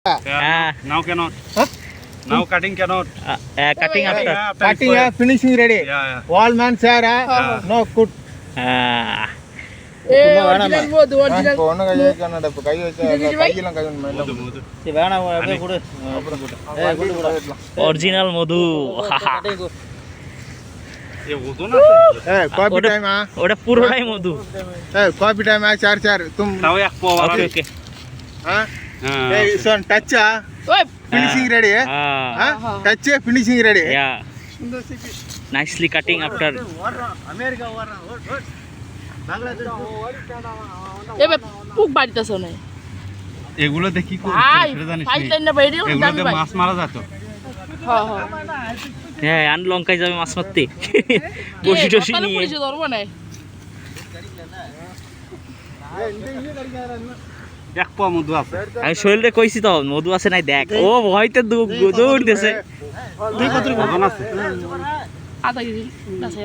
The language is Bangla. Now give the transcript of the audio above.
Now cannot. Huh? Now cutting cannot. Cutting after. Cutting finishing ready. Yeah. All man sir no good. Original মধু कॉफी टाइम ওটা পুরোটাই মধু कॉफी टाइम चार चार तुम Now एक पाव ওকে ওকে टच फिनिशिंग रेडी है टच फिनिशिंग रेडी है yeah nicely cutting after America এবার পুক বাড়িতেছ না এগুলো দেখি ভাই ফাইল না বাইরে এগুলোতে মাছ মারা যেত হ্যাঁ হ্যাঁ হ্যাঁ আন লঙ্কায় যাবে মাছ মারতে বসি টসি নিয়ে পুলিশে ধরবো না এক পাও মধু আছে আমি শৈলরে কইছি তো মধু আছে নাই দেখ ও ভয়তে দৌড়তেছে দুই কত ওজন আছে আধা কেজি আছে